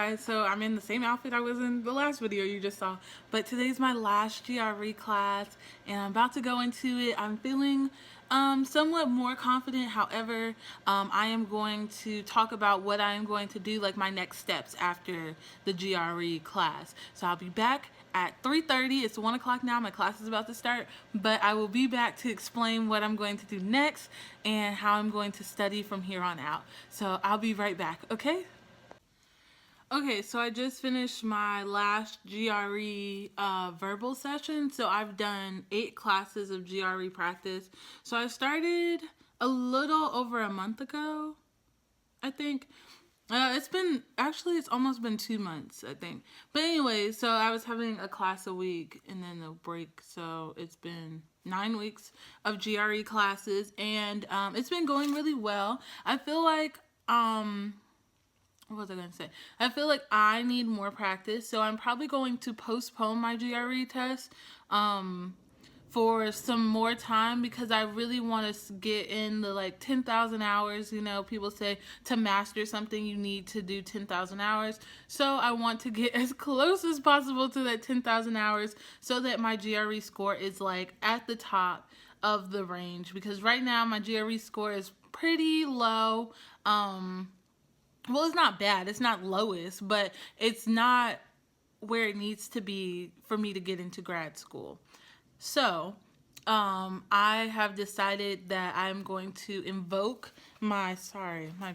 guys, so I'm in the same outfit I was in the last video you just saw, but today's my last GRE class and I'm about to go into it. I'm feeling somewhat more confident. However, I am going to talk about what I am going to do, like my next steps after the GRE class. So I'll be back at 3:30. It's 1 o'clock now. My class is about to start, but I will be back to explain what I'm going to do next and how I'm going to study from here on out. So I'll be right back, okay? Okay, so I just finished my last GRE verbal session. So I've done 8 classes of GRE practice. So I started a little over a month ago, I think. It's almost been 2 months, I think. But anyway, so I was having a class a week and then a break. So it's been 9 weeks of GRE classes and it's been going really well. I feel like, what was I going to say? I feel like I need more practice, so I'm probably going to postpone my GRE test for some more time because I really want to get in the like 10,000 hours. You know, people say to master something you need to do 10,000 hours. So I want to get as close as possible to that 10,000 hours so that my GRE score is like at the top of the range, because right now my GRE score is pretty low. Well, it's not bad. It's not lowest, but it's not where it needs to be for me to get into grad school. So, I have decided that I'm going to invoke my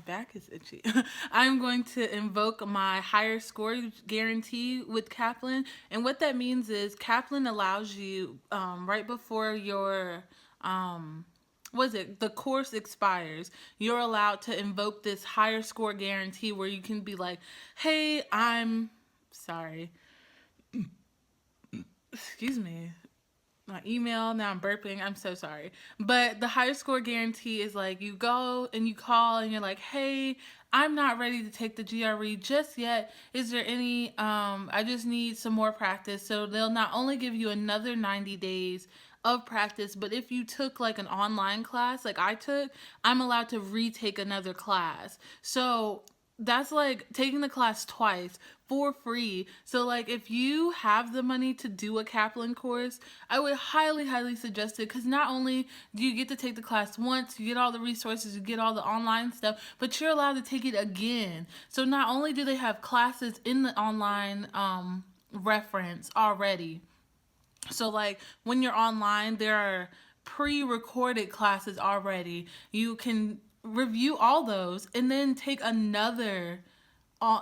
back is itchy. I'm going to invoke my higher score guarantee with Kaplan. And what that means is Kaplan allows you, right before your, the course expires, you're allowed to invoke this higher score guarantee where you can be like, hey, I'm sorry. Excuse me. My email, now I'm burping, I'm so sorry. But the higher score guarantee is like you go and you call and you're like, hey, I'm not ready to take the GRE just yet. Is there any, I just need some more practice. So they'll not only give you another 90 days of practice, but if you took like an online class like I took, I'm allowed to retake another class. So that's like taking the class twice for free. So like if you have the money to do a Kaplan course, I would highly suggest it, because not only do you get to take the class once, you get all the resources, you get all the online stuff, but you're allowed to take it again. So not only do they have classes in the online reference already, so like when you're online, there are pre-recorded classes already. You can review all those and then take another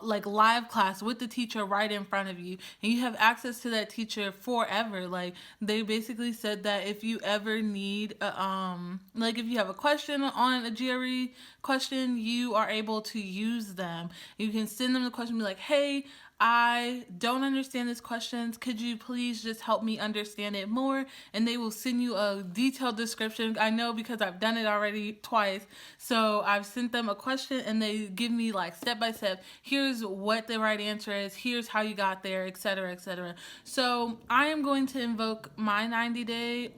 like live class with the teacher right in front of you, and you have access to that teacher forever. Like they basically said that if you ever need like if you have a question on a GRE question, you are able to use them. You can send them the question and be like, hey, I don't understand this question. Could you please just help me understand it more? And they will send you a detailed description. I know because I've done it already twice. So I've sent them a question and they give me like step by step. Here's what the right answer is. Here's how you got there, etc., etc. So I am going to invoke my 90-day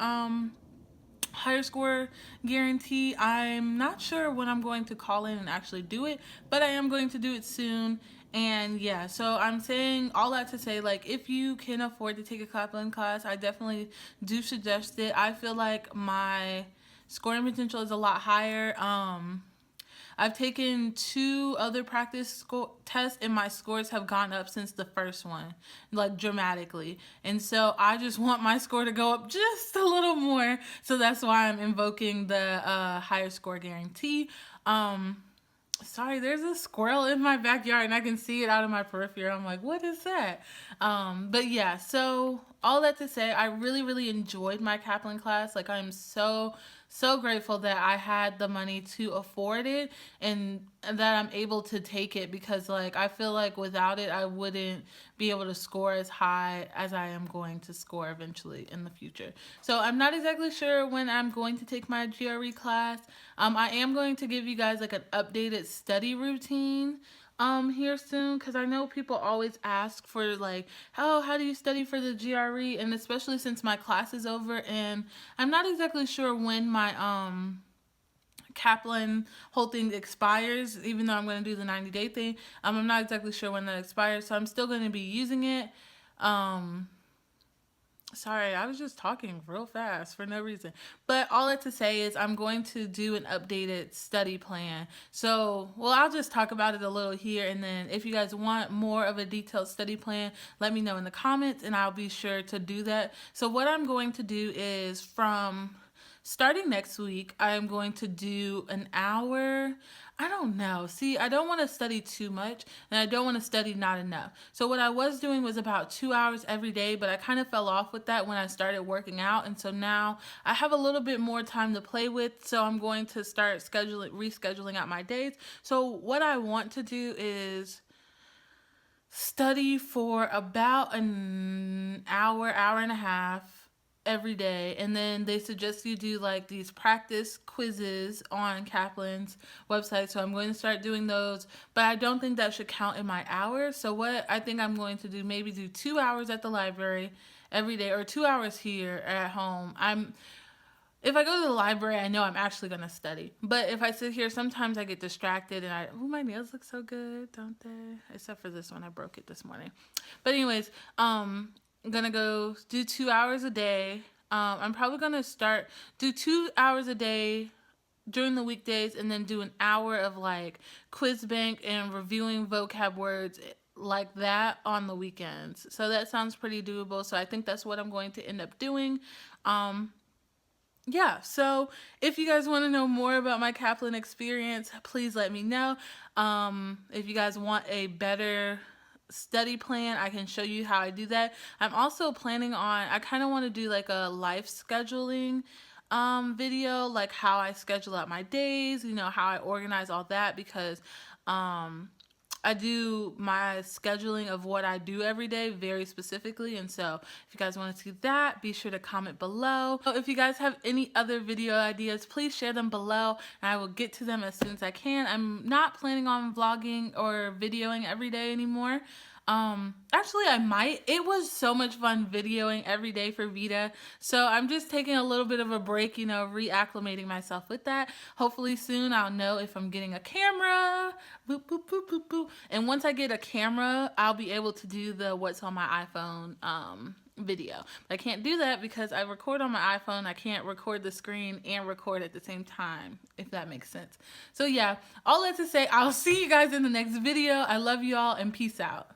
higher score guarantee. I'm not sure when I'm going to call in and actually do it, but I am going to do it soon. And yeah, so I'm saying all that to say, like, if you can afford to take a Kaplan class, I definitely do suggest it. I feel like my scoring potential is a lot higher. I've taken 2 other practice tests and my scores have gone up since the first one, like dramatically. And so I just want my score to go up just a little more. So that's why I'm invoking the higher score guarantee. Sorry, there's a squirrel in my backyard and I can see it out of my periphery. I'm like, what is that? But yeah, so all that to say, I really enjoyed my Kaplan class. Like, I'm so grateful that I had the money to afford it and that I'm able to take it, because like I feel like without it I wouldn't be able to score as high as I am going to score eventually in the future. So I'm not exactly sure when I'm going to take my GRE class. I am going to give you guys like an updated study routine here soon, because I know people always ask for like, oh, how do you study for the GRE, and especially since my class is over and I'm not exactly sure when my Kaplan whole thing expires, even though I'm going to do the 90-day thing. I'm not exactly sure when that expires, so I'm still going to be using it. Sorry, I was just talking real fast for no reason. But all that to say is I'm going to do an updated study plan. So, well, I'll just talk about it a little here. And then if you guys want more of a detailed study plan, let me know in the comments and I'll be sure to do that. So what I'm going to do is from starting next week, I'm going to do an hour. I don't know. See, I don't want to study too much and I don't want to study not enough. So what I was doing was about 2 hours every day, but I kind of fell off with that when I started working out. And so now I have a little bit more time to play with. So I'm going to start rescheduling out my days. So what I want to do is study for about an hour and a half every day, and then they suggest you do like these practice quizzes on Kaplan's website. So I'm going to start doing those, but I don't think that should count in my hours. So what I think I'm going to do, maybe do 2 hours at the library every day or 2 hours here at home. If I go to the library, I know I'm actually going to study. But if I sit here, sometimes I get distracted and my nails look so good, don't they? Except for this one, I broke it this morning. But anyways, I'm going to go do 2 hours a day. I'm probably going to do 2 hours a day during the weekdays and then do an hour of like quiz bank and reviewing vocab words like that on the weekends. So that sounds pretty doable. So I think that's what I'm going to end up doing. Yeah, so if you guys want to know more about my Kaplan experience, please let me know. If you guys want a better study plan, I can show you how I do that. I'm also planning on, I kind of want to do like a life scheduling video, like how I schedule out my days, how I organize all that, because I do my scheduling of what I do every day very specifically. And so if you guys want to see that, be sure to comment below. If you guys have any other video ideas, please share them below and I will get to them as soon as I can. I'm not planning on vlogging or videoing every day anymore. Actually I might. It was so much fun videoing every day for Vita. So I'm just taking a little bit of a break, reacclimating myself with that. Hopefully soon I'll know if I'm getting a camera. Boop, boop, boop, boop, boop. And once I get a camera, I'll be able to do the what's on my iPhone, video. But I can't do that because I record on my iPhone. I can't record the screen and record at the same time, if that makes sense. So yeah, all that to say, I'll see you guys in the next video. I love you all and peace out.